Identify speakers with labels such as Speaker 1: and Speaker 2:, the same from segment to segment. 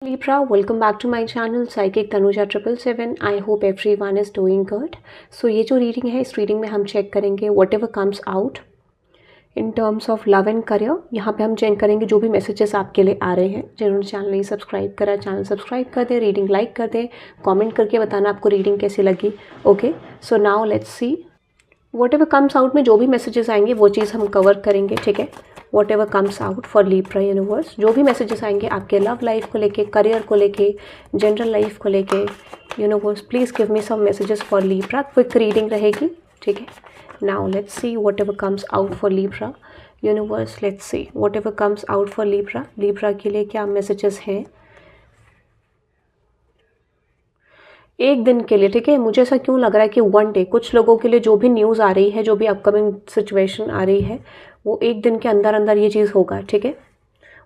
Speaker 1: Libra, welcome back to my channel Psychic Tanuja 777. I hope everyone is doing good. So ये जो reading है इस reading में हम चेक करेंगे what ever comes out in terms of love and career. यहाँ पे हम चेक करेंगे जो भी मैसेजेस आपके लिए आ रहे हैं. जिन्होंने चैनल नहीं सब्सक्राइब करा चैनल सब्सक्राइब कर दें, रीडिंग लाइक कर दें, कमेंट करके बताना आपको रीडिंग कैसी लगी. Okay, so now let's see whatever comes out में जो भी मैसेजेस आएंगे वो चीज़ हम कवर करेंगे. ठीक है, what ever comes out for Libra universe, जो भी मैसेजेस आएंगे आपके लव लाइफ को लेके, करियर को लेके, जनरल लाइफ को लेके, universe please give me some messages for Libra. Quick reading रहेगी. ठीक है, now let's see whatever comes out for Libra universe. Let's see whatever comes out for Libra. Libra के लिए क्या messages हैं एक दिन के लिए. ठीक है, मुझे ऐसा क्यों लग रहा है कि वन डे, कुछ लोगों के लिए जो भी न्यूज़ आ रही है, जो भी अपकमिंग सिचुएशन आ रही है, वो एक दिन के अंदर अंदर ये चीज़ होगा. ठीक है,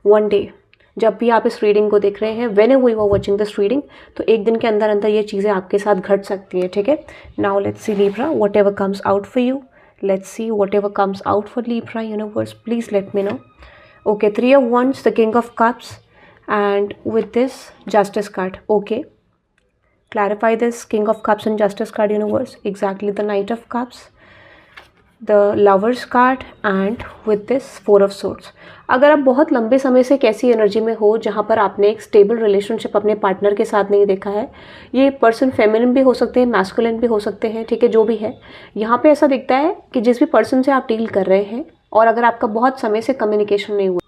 Speaker 1: वन डे, जब भी आप इस रीडिंग को देख रहे हैं, whenever you are watching this reading, तो एक दिन के अंदर अंदर ये चीज़ें आपके साथ घट सकती हैं. ठीक है, now let's C Libra what ever comes out for you. Let's see whatever comes out for Libra universe. Please let me know. Okay, 3 of Wands, the king of cups, and with this justice card. Okay, clarify this king of cups and justice card universe. Exactly the knight of cups, the lovers card, and with this 4 of swords. अगर आप बहुत लंबे समय से कैसी energy में हो जहाँ पर आपने एक स्टेबल रिलेशनशिप अपने पार्टनर के साथ नहीं देखा है, ये पर्सन फेमिनिन भी हो सकते हैं, मैस्कुलिन भी हो सकते हैं. ठीक है, जो भी है, यहाँ पे ऐसा दिखता है कि जिस भी पर्सन से आप डील कर रहे हैं और अगर आपका बहुत समय से कम्युनिकेशन नहीं हुआ,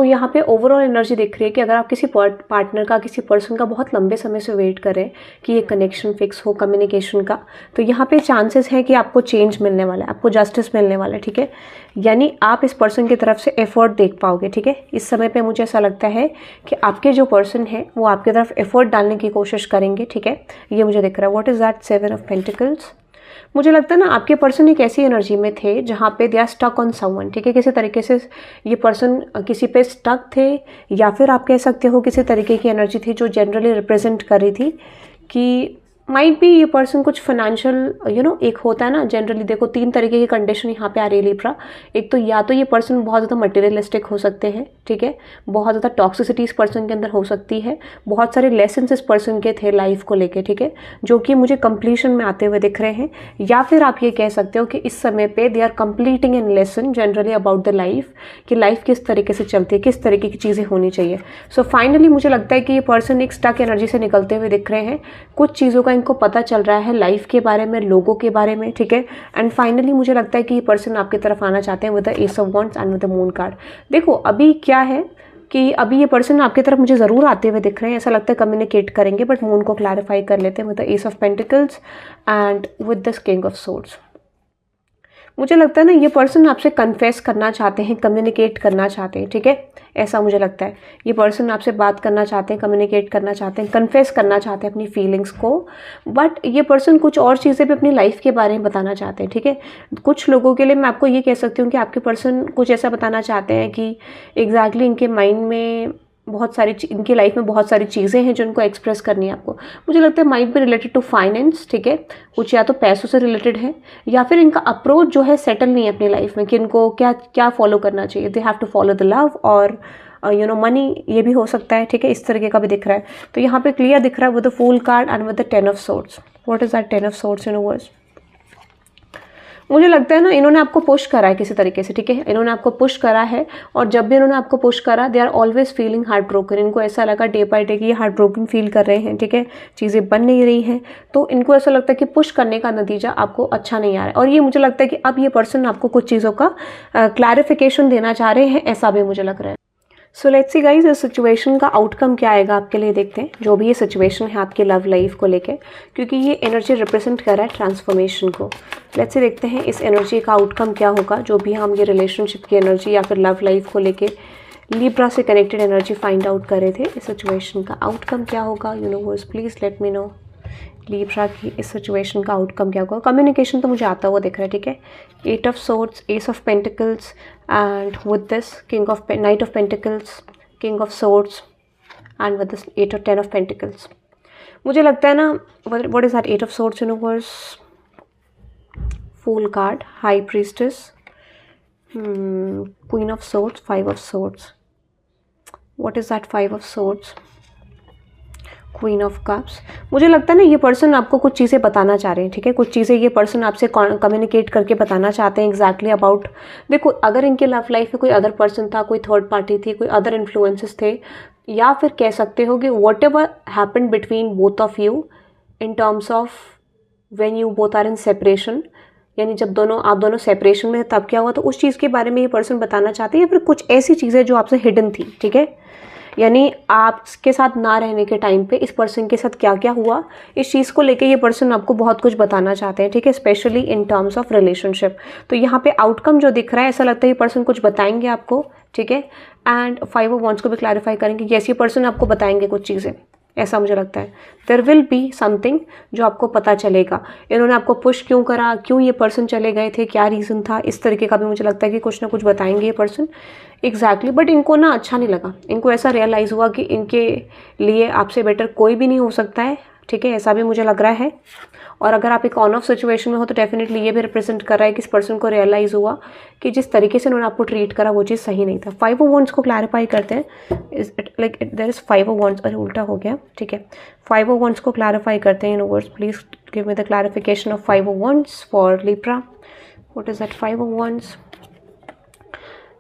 Speaker 1: यहाँ पे ओवरऑल एनर्जी दिख रही है कि अगर आप किसी पार्टनर का, किसी पर्सन का बहुत लंबे समय से वेट करें कि ये कनेक्शन फिक्स हो कम्युनिकेशन का, तो यहाँ पे चांसेस हैं कि आपको चेंज मिलने वाला है, आपको जस्टिस मिलने वाला है. ठीक है, यानी आप इस पर्सन की तरफ से एफर्ट देख पाओगे. ठीक है, इस समय पे मुझे ऐसा लगता है कि आपके जो पर्सन है वो आपकी तरफ एफर्ट डालने की कोशिश करेंगे. ठीक है, ये मुझे दिख रहा है. What is that 7 of Pentacles. मुझे लगता है ना आपके पर्सन एक ऐसी एनर्जी में थे जहाँ पे they are stuck on someone. ठीक है, किसी तरीके से ये पर्सन किसी पे स्टक थे, या फिर आप कह सकते हो किसी तरीके की एनर्जी थी जो जनरली रिप्रेजेंट कर रही थी कि माइट भी ये पर्सन कुछ फाइनेंशियल एक होता है ना जनरली. देखो 3 तरीके की कंडीशन यहाँ पे आ रही है लीब्रा. एक तो या तो ये पर्सन बहुत ज़्यादा मटेरियलिस्टिक हो सकते हैं. ठीक है, बहुत ज़्यादा टॉक्सिसिटी इस पर्सन के अंदर हो सकती है, बहुत सारे लेसन्स इस पर्सन के थे लाइफ को लेके. ठीक है, जो कि मुझे कंप्लीशन में आते हुए दिख रहे हैं. या फिर आप ये कह सकते हो कि इस समय पे they are completing an lesson generally about the life, कि लाइफ किस तरीके से चलती है, किस तरीके की चीज़ें होनी चाहिए. सो फाइनली मुझे लगता है कि ये पर्सन एक स्टक एनर्जी से निकलते हुए दिख रहे हैं. कुछ चीज़ों का इनको पता चल रहा है लाइफ के बारे में, लोगों के बारे में. ठीक है, एंड फाइनली मुझे लगता है कि ये पर्सन आपकी तरफ आना चाहते हैं with the S of wands and with the moon card. देखो अभी क्या है कि अभी ये पर्सन आपकी तरफ मुझे ज़रूर आते हुए दिख रहे हैं. ऐसा लगता है कम्युनिकेट करेंगे, बट मून को क्लैरिफाई कर लेते हैं with the S of pentacles and with the king of swords. मुझे लगता है ना ये पर्सन आपसे कन्फेस करना चाहते हैं, कम्युनिकेट करना चाहते हैं. ठीक है, ऐसा मुझे लगता है ये पर्सन आपसे बात करना चाहते हैं, कम्युनिकेट करना चाहते हैं, कन्फेस करना चाहते हैं अपनी फीलिंग्स को. बट ये पर्सन कुछ और चीज़ें भी अपनी लाइफ के बारे में बताना चाहते हैं. ठीक है, कुछ लोगों के लिए मैं आपको ये कह सकती हूँ कि आपके पर्सन कुछ ऐसा बताना चाहते हैं कि एग्जैक्टली इनके माइंड में बहुत सारी इनकी लाइफ में बहुत सारी चीज़ें हैं जो इनको एक्सप्रेस करनी है आपको. मुझे लगता है might be related to finance. ठीक है, कुछ या तो पैसों से रिलेटेड है, या फिर इनका अप्रोच जो है सेटल नहीं है अपनी लाइफ में कि इनको क्या क्या फॉलो करना चाहिए. They have to follow the love और मनी, ये भी हो सकता है. ठीक है, इस तरीके का भी दिख रहा है. तो यहाँ पे क्लियर दिख रहा है with the fool card and with the 10 of Swords. What is that 10 of Swords universe. मुझे लगता है ना इन्होंने आपको पुश करा है किसी तरीके से. ठीक है, इन्होंने आपको पुश करा है, और जब भी इन्होंने आपको पुश करा they are always feeling heart broken. इनको ऐसा लगा डे बाई डे कि ये हार्ट ब्रोकन फील कर रहे हैं. ठीक है, चीज़ें बन नहीं रही हैं, तो इनको ऐसा लगता है कि पुश करने का नतीजा आपको अच्छा नहीं आ रहा है. और ये मुझे लगता है कि अब ये पर्सन आपको कुछ चीज़ों का क्लैरिफिकेशन देना चाह रहे हैं, ऐसा भी मुझे लग रहा है. सो लेट्स सी गाइज, इस सिचुएशन का आउटकम क्या आएगा आपके लिए, देखते हैं. जो भी ये सिचुएशन है आपके लव लाइफ को लेके, क्योंकि ये एनर्जी रिप्रेजेंट कर रहा है ट्रांसफॉर्मेशन को. लेट्स सी देखते हैं इस एनर्जी का आउटकम क्या होगा. जो भी हम ये रिलेशनशिप की एनर्जी या फिर लव लाइफ को लेके लीब्रा से कनेक्टेड एनर्जी फाइंड आउट कर रहे थे, इस सिचुएशन का आउटकम क्या होगा. Universe please let me know Libra की इस सिचुएशन का आउटकम क्या होगा. कम्युनिकेशन तो मुझे आता हुआ दिख रहा है. ठीक है, 8 of Swords, Ace of Pentacles, and with this Knight of Pentacles, King of Swords, and with this 8 or 10 of Pentacles. मुझे लगता है ना what is that 8 of Swords universe. Fool card, High Priestess, Queen of Swords, 5 of Swords. What is that 5 of Swords. Queen of cups. मुझे लगता है ना ये person आपको कुछ चीज़ें बताना चाह रहे हैं, ठीक है, कुछ चीज़ें ये पर्सन आपसे कम्युनिकेट करके बताना चाहते हैं एग्जैक्टली अबाउट। देखो अगर इनके लव लाइफ में कोई अदर पर्सन था, कोई थर्ड पार्टी थी, कोई अदर इन्फ्लुएंसेस थे, या फिर कह सकते हो कि whatever happen between both of you in terms of when you both are in separation, यानी जब आप दोनों सेपरेशन में तब क्या हुआ, तो उस चीज़ के बारे में ये पर्सन बताना चाहते हैं, या फिर कुछ ऐसी चीज़ें जो आपसे हिडन थी, ठीक है, यानी आपके साथ ना रहने के टाइम पे इस पर्सन के साथ क्या क्या हुआ, इस चीज़ को लेके ये पर्सन आपको बहुत कुछ बताना चाहते हैं, ठीक है, specially in terms of relationship. तो यहाँ पे आउटकम जो दिख रहा है, ऐसा लगता है ये पर्सन कुछ बताएंगे आपको, ठीक है, एंड 5 ऑफ वांड्स को भी क्लैरिफाई करेंगे। यस, ये पर्सन आपको बताएंगे कुछ चीज़ें, ऐसा मुझे लगता है। देयर विल बी समथिंग जो आपको पता चलेगा, इन्होंने आपको पुश क्यों करा, क्यों ये पर्सन चले गए थे, क्या रीज़न था, इस तरीके का भी मुझे लगता है कि कुछ ना कुछ बताएंगे ये पर्सन एग्जैक्टली। बट इनको ना अच्छा नहीं लगा, इनको ऐसा रियलाइज़ हुआ कि इनके लिए आपसे बेटर कोई भी नहीं हो सकता है, ठीक है, ऐसा भी मुझे लग रहा है। और अगर आप एक ऑन ऑफ सिचुएशन में हो तो डेफिनेटली ये भी रिप्रेजेंट कर रहा है कि इस पर्सन को रियलाइज़ हुआ कि जिस तरीके से उन्होंने आपको ट्रीट करा वो चीज़ सही नहीं था। 5 ऑफ वांड्स को क्लैरिफाई करते हैं, like there is 5 of wands, अरे उल्टा हो गया, ठीक है, 5 ऑफ वांड्स को क्लैरिफाई करते हैं। Universe please give me the clarification of 5 of wands for Libra. What is that 5 of wands?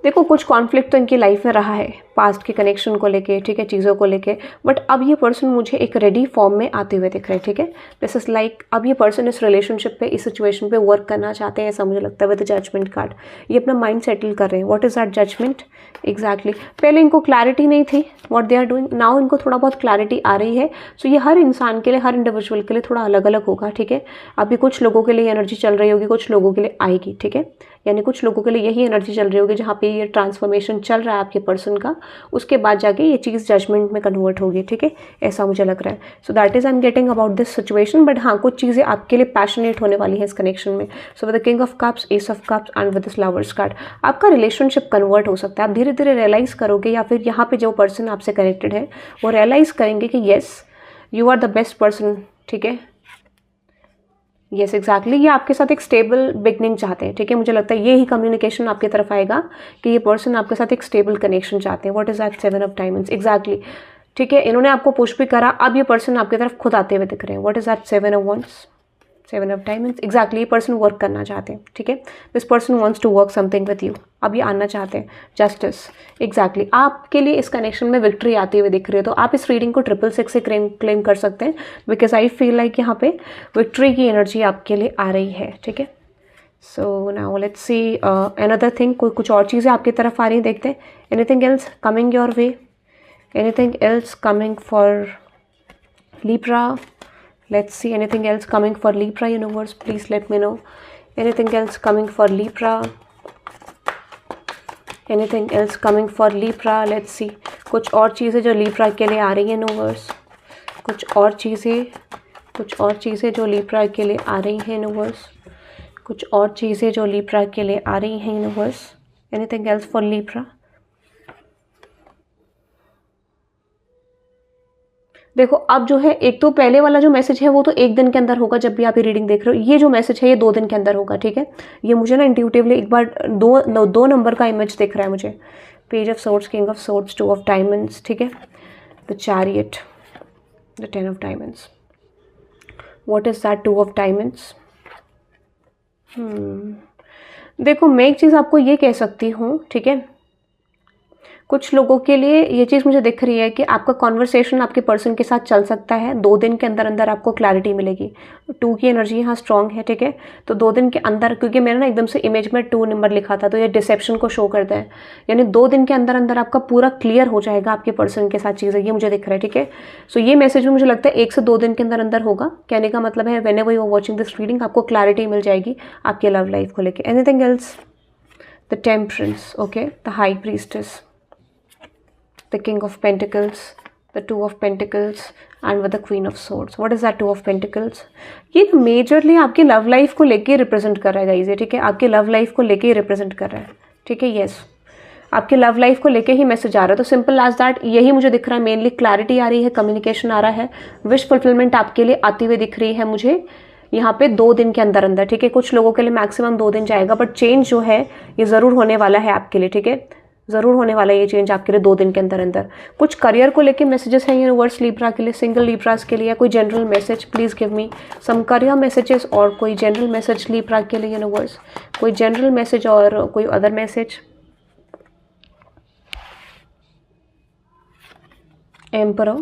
Speaker 1: देखो कुछ कॉन्फ्लिक्ट तो इनकी लाइफ में रहा है पास्ट के कनेक्शन को लेके, ठीक है, चीज़ों को लेके, बट अब ये पर्सन मुझे एक रेडी फॉर्म में आते हुए दिख रहे हैं, ठीक है। दिस इज लाइक अब ये पर्सन इस रिलेशनशिप पे, इस सिचुएशन पे वर्क करना चाहते हैं, ऐसा मुझे लगता है विद जजमेंट कार्ड। ये अपना माइंड सेटल कर रहे हैं। What is that judgement exactly? पहले इनको क्लैरिटी नहीं थी what they are doing, now इनको थोड़ा बहुत क्लैरिटी आ रही है। सो ये हर इंसान के लिए, हर इंडिविजुअल के लिए थोड़ा अलग अलग होगा, ठीक है। अभी कुछ लोगों के लिए एनर्जी चल रही होगी, कुछ लोगों के लिए आएगी, ठीक है, यानी कुछ लोगों के लिए यही एनर्जी चल रही होगी जहाँ पे ये ट्रांसफॉर्मेशन चल रहा है आपके पर्सन का, उसके बाद जाके ये चीज़ जजमेंट में कन्वर्ट होगी, ठीक है, ऐसा मुझे लग रहा है। So that is I am getting about this situation. But हाँ, कुछ चीज़ें आपके लिए पैशनेट होने वाली है इस कनेक्शन में। So with the king of cups, S of cups and with this lovers card आपका रिलेशनशिप कन्वर्ट हो सकता है। आप धीरे धीरे रियलाइज़ करोगे, या फिर यहाँ पे जो पर्सन आपसे कनेक्टेड है वो रियलाइज़ करेंगे कि yes you are the best person, ठीक है, यस एग्जैक्टली। ये आपके साथ एक स्टेबल बिगनिंग चाहते हैं, ठीक है, मुझे लगता है ये ही कम्युनिकेशन आपकी तरफ आएगा कि ये पर्सन आपके साथ एक स्टेबल कनेक्शन चाहते हैं। What is that 7 of diamonds exactly, ठीक है, इन्होंने आपको पुश भी करा, अब ये पर्सन आपकी तरफ खुद आते हुए दिख रहे हैं। What is that 7 of wands, 7 of diamonds exactly. ये पर्सन वर्क करना चाहते हैं, ठीक है, this person wants to work something with you. अब ये आना चाहते हैं जस्टिस एग्जैक्टली। आपके लिए इस कनेक्शन में विक्ट्री आती हुई दिख रही है, तो आप इस रीडिंग को 666 से क्लेम कर सकते हैं, बिकॉज आई फील लाइक यहाँ पे विक्ट्री की एनर्जी आपके लिए आ रही है, ठीक है। So now let's see another thing, कुछ और चीज़ें आपकी तरफ आ रही हैं, देखते हैं। Anything else coming your way, anything else coming for Libra? Let's see, anything else coming for Libra, universe, please let me know. Anything else coming for Libra? Anything else coming for Libra? Let's see, कुछ और चीज़ें जो Libra के लिए आ रही हैं universe, कुछ और चीज़ें जो Libra के लिए आ रही हैं universe, कुछ और चीज़ें जो Libra के लिए आ रही हैं universe. Anything else for Libra? देखो अब जो है, एक तो पहले वाला जो मैसेज है वो तो एक दिन के अंदर होगा, जब भी आप ये रीडिंग देख रहे हो। ये जो मैसेज है ये 2 दिन के अंदर होगा, ठीक है। ये मुझे ना इंट्यूटिवली एक बार दो नंबर का इमेज दिख रहा है मुझे। Page of swords, king of swords, 2 of diamonds, ठीक है, the chariot, the 10 of diamonds. What is that 2 of diamonds? देखो मैं एक चीज़ आपको ये कह सकती हूँ, ठीक है, कुछ लोगों के लिए ये चीज़ मुझे दिख रही है कि आपका कॉन्वर्सेशन आपके पर्सन के साथ चल सकता है। 2 दिन के अंदर अंदर आपको क्लैरिटी मिलेगी। 2 की एनर्जी यहाँ स्ट्रांग है, ठीक है, तो 2 दिन के अंदर, क्योंकि मैंने ना एकदम से इमेज में 2 नंबर लिखा था तो ये डिसेप्शन को शो करता है, यानी 2 दिन के अंदर अंदर आपका पूरा क्लियर हो जाएगा आपके पर्सन के साथ चीज़ें, ये मुझे दिख रहा है, ठीक है। सो ये मैसेज भी मुझे लगता है 1 से 2 दिन के अंदर अंदर होगा। कहने का मतलब है whenever you are watching this reading आपको क्लैरिटी मिल जाएगी आपके लव लाइफ को लेकर। Anything else? The temperance, okay, the high priestess, the King of Pentacles, the 2 of Pentacles and with the Queen of Swords. What is that 2 of Pentacles? ये majorly आपकी love life को लेके represent कर रहा है guys, ठीक है, आपके लव लाइफ को लेके ही रिप्रेजेंट कर रहा है, ठीक है, यस, आपके लव लाइफ को लेके ही मैसेज आ रहा है। तो सिंपल एज दैट यही मुझे दिख रहा है, मेनली क्लैरिटी आ रही है, कम्युनिकेशन आ रहा है, विश फुलफिलमेंट आपके लिए आती हुई दिख रही है मुझे यहाँ पे 2 दिन के अंदर अंदर, ठीक है। कुछ लोगों के लिए मैक्सिमम 2 दिन जाएगा, बट चेंज जो है ये ज़रूर होने वाला है आपके लिए, ठीक है। ज़रूर होने वाला है ये चेंज आपके लिए 2 दिन के अंदर अंदर। कुछ करियर को लेके मैसेजेस हैं यूनिवर्स लिब्रा के लिए, सिंगल लिब्रास के लिए, या कोई general message, please give me some career messages और कोई जनरल मैसेज लिब्रा के लिए यूनिवर्स, कोई जनरल मैसेज और कोई other message. Emperor,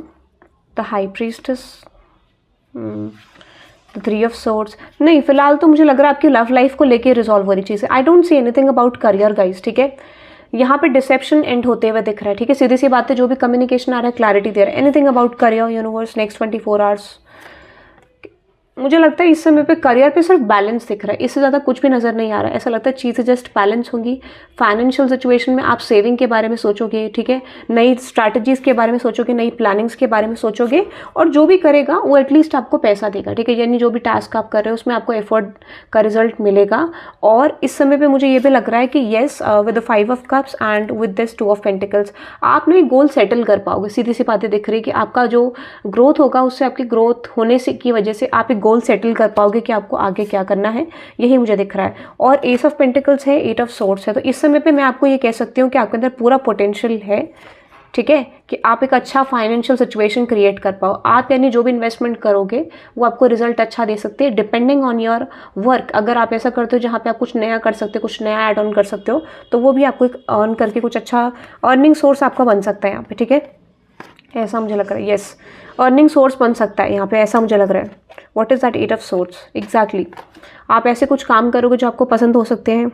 Speaker 1: the high priestess, the 3 of swords. नहीं, फिलहाल तो मुझे लग रहा है आपकी लव लाइफ को लेके रिजॉल्व हो रही चीज़ है। I don't see anything about career guys, ठीक है। यहाँ पे डिसेप्शन एंड होते हुए दिख रहा है, ठीक है। सीधी सी बात है, जो भी कम्युनिकेशन आ रहा है क्लैरिटी दे रहा है। Anything about career universe next 24 hours. मुझे लगता है इस समय पे करियर पे सिर्फ बैलेंस दिख रहा है, इससे ज़्यादा कुछ भी नज़र नहीं आ रहा है। ऐसा लगता है चीज़ें जस्ट बैलेंस होंगी। फाइनेंशियल सिचुएशन में आप सेविंग के बारे में सोचोगे, ठीक है, नई स्ट्रैटेजीज़ के बारे में सोचोगे, नई प्लानिंग्स के बारे में सोचोगे, और जो भी करेगा वो एटलीस्ट आपको पैसा देगा, ठीक है। यानी जो भी टास्क आप कर रहे हो उसमें आपको एफर्ट का रिजल्ट मिलेगा। और इस समय पर मुझे ये भी लग रहा है कि yes, with the 5 of cups and with this 2 of pentacles आप ना एक गोल सेटल कर पाओगे। सीधी सी बातें दिख रही है कि आपका जो ग्रोथ होगा उससे, आपकी ग्रोथ होने से की वजह से आप एक गोल सेटल कर पाओगे कि आपको आगे क्या करना है, यही मुझे दिख रहा है। और एस ऑफ पेंटिकल्स है, 8 ऑफ सोर्ड्स है, तो इस समय पे मैं आपको ये कह सकती हूँ कि आपके अंदर पूरा पोटेंशियल है, ठीक है, कि आप एक अच्छा फाइनेंशियल सिचुएशन क्रिएट कर पाओ। आप यानी जो भी इन्वेस्टमेंट करोगे वो आपको रिजल्ट अच्छा दे सकती है, डिपेंडिंग ऑन योर वर्क। अगर आप ऐसा करते हो जहाँ पे आप कुछ नया कर सकते हो, कुछ नया ऐड ऑन कर सकते हो, तो वो भी आपको एक अर्न करके कुछ अच्छा अर्निंग सोर्स आपका बन सकता है यहाँ पे, ठीक है। ऐसा मुझे लग रहा है, यस, अर्निंग सोर्स बन सकता है यहाँ पे, ऐसा मुझे लग रहा है। What is that 8 of swords, exactly. आप ऐसे कुछ काम करोगे जो आपको पसंद हो सकते हैं,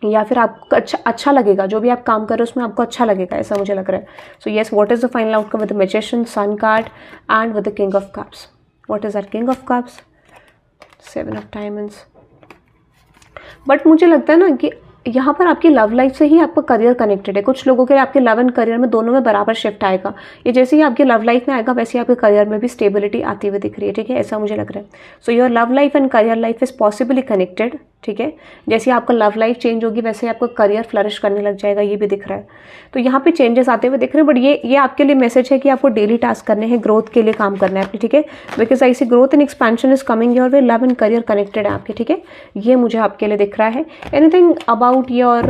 Speaker 1: या फिर आपको अच्छा लगेगा, जो भी आप काम कर रहे हो उसमें आपको अच्छा लगेगा, ऐसा मुझे लग रहा है। So yes, what is the final outcome with the magician, sun card and with the king of cups. What is that king of cups, 7 of diamonds. But मुझे लगता है ना कि यहाँ पर आपकी लव लाइफ से ही आपका करियर कनेक्टेड है। कुछ लोगों के लिए आपके लव एंड करियर में दोनों में बराबर शिफ्ट आएगा। ये जैसे ही आपकी लव लाइफ में आएगा वैसे ही आपके करियर में भी स्टेबिलिटी आती हुई दिख रही है, ठीक है, ऐसा मुझे लग रहा है। So your love life and career life is possibly connected, ठीक है। जैसे आपका लव लाइफ चेंज होगी वैसे आपका करियर फ्लरिश करने लग जाएगा, ये भी दिख रहा है। तो यहाँ पे चेंजेस आते हुए दिख रहे हैं। बट ये आपके लिए मैसेज है कि आपको डेली टास्क करने हैं, ग्रोथ के लिए काम करना है अपने, ठीक है। Because I see growth and expansion is coming your way, love and career connected है आपके, ठीक है। ये मुझे आपके लिए दिख रहा है। Anything about your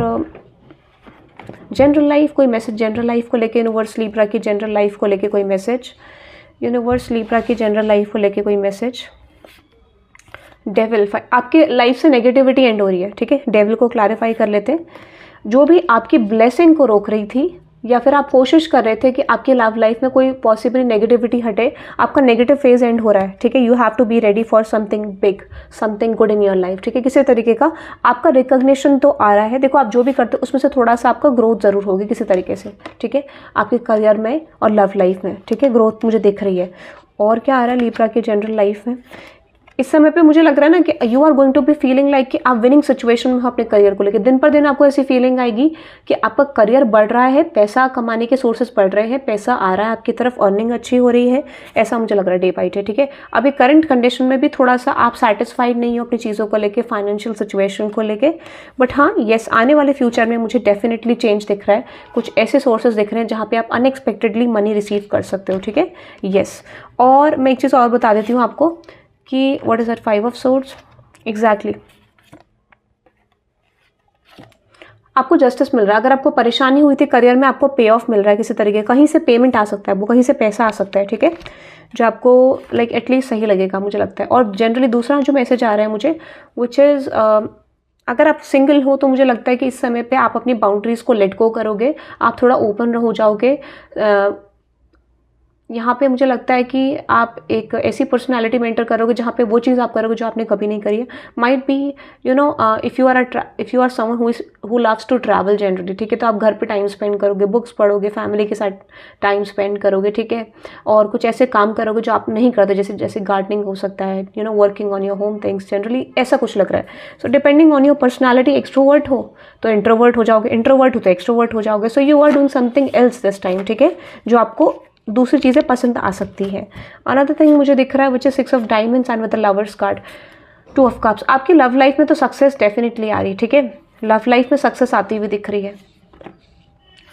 Speaker 1: general life, कोई मैसेज जनरल लाइफ को लेके, यूनिवर्स लिब्रा की जनरल लाइफ को लेके कोई मैसेज, यूनिवर्स लिब्रा की जनरल लाइफ को लेके कोई मैसेज। डेविल, आपकी लाइफ से नेगेटिविटी एंड हो रही है, ठीक है। डेविल को क्लैरिफाई कर लेते हैं। जो भी आपकी ब्लेसिंग को रोक रही थी, या फिर आप कोशिश कर रहे थे कि आपकी लव लाइफ में कोई पॉसिबली नेगेटिविटी हटे, आपका नेगेटिव फेज एंड हो रहा है, ठीक है। You have to be ready for something big, something good in your life, ठीक है। किसी तरीके का आपका रिकॉग्निशन तो आ रहा है। देखो, आप जो भी करते हो उसमें से थोड़ा सा आपका ग्रोथ जरूर होगी किसी तरीके से, ठीक है, आपके करियर में और लव लाइफ में, ठीक है, ग्रोथ मुझे दिख रही है। और क्या आ रहा है लिब्रा की जनरल लाइफ में इस समय पे? मुझे लग रहा है ना कि you are going to be feeling like कि आप विनिंग सिचुएशन में हो अपने करियर को लेकर। दिन पर दिन आपको ऐसी फीलिंग आएगी कि आपका करियर बढ़ रहा है, पैसा कमाने के सोर्सेस बढ़ रहे हैं, पैसा आ रहा है आपकी तरफ, अर्निंग अच्छी हो रही है, ऐसा मुझे लग रहा है डे बाई डे, ठीक है। अभी करंट कंडीशन में भी थोड़ा सा आप सेटिस्फाइड नहीं हो अपनी चीज़ों को लेकर, फाइनेंशियल सिचुएशन को लेकर। बट हाँ, येस, आने वाले फ्यूचर में मुझे डेफिनेटली चेंज दिख रहा है। कुछ ऐसे सोर्सेज दिख रहे हैं जहाँ पे आप अनएक्सपेक्टेडली मनी रिसीव कर सकते हो, ठीक है, येस। और मैं एक चीज़ और बता देती हूँ आपको कि what is that 5 of swords, exactly. आपको जस्टिस मिल रहा है। अगर आपको परेशानी हुई थी करियर में, आपको पे ऑफ मिल रहा है किसी तरीके, कहीं से पेमेंट आ सकता है, वो कहीं से पैसा आ सकता है, ठीक है, जो आपको लाइक एटलीस्ट सही लगेगा मुझे लगता है। और जनरली दूसरा जो मैसेज आ रहा है मुझे, विच इज़ अगर आप सिंगल हो तो मुझे लगता है कि इस समय पे आप अपनी बाउंड्रीज को लेट गो करोगे, आप थोड़ा ओपन हो जाओगे। यहाँ पे मुझे लगता है कि आप एक ऐसी पर्सनालिटी मेंटर करोगे जहाँ पे वो चीज़ आप करोगे जो आपने कभी नहीं करी है। Might be you know if you are someone who loves to travel generally, ठीक है, तो आप घर पे टाइम स्पेंड करोगे, बुक्स पढ़ोगे, फैमिली के साथ टाइम स्पेंड करोगे, ठीक है, और कुछ ऐसे काम करोगे जो आप नहीं करते, जैसे गार्डनिंग हो सकता है, you know, working on your home things, generally ऐसा कुछ लग रहा है। So depending on your personality, extrovert हो तो इंट्रोवर्ट हो जाओगे, इंट्रोवर्ट हो तो एक्सट्रोवर्ट हो जाओगे। So you are doing something else this time, ठीक है, जो आपको दूसरी चीज़ें पसंद आ सकती है। अनदर थिंग मुझे दिख रहा है which is 6 of diamonds and with the lovers card, 2 of cups. आपकी लव लाइफ में तो सक्सेस डेफिनेटली आ रही है, ठीक है, लव लाइफ में सक्सेस आती हुई दिख रही है।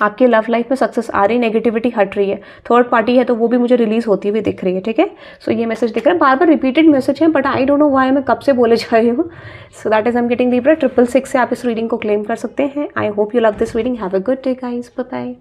Speaker 1: आपके लव लाइफ में सक्सेस आ रही, नेगेटिविटी हट रही है, थर्ड पार्टी है तो वो भी मुझे रिलीज होती हुई दिख रही है, ठीक है। सो ये मैसेज दिख रहा है, बार बार रिपीटेड मैसेज है, but I don't know why मैं कब से बोले जा रही हूँ। So that is I am getting Libra 666 से आप इस रीडिंग को क्लेम कर सकते हैं। I hope you love this reading. Have a good day guys, bye bye.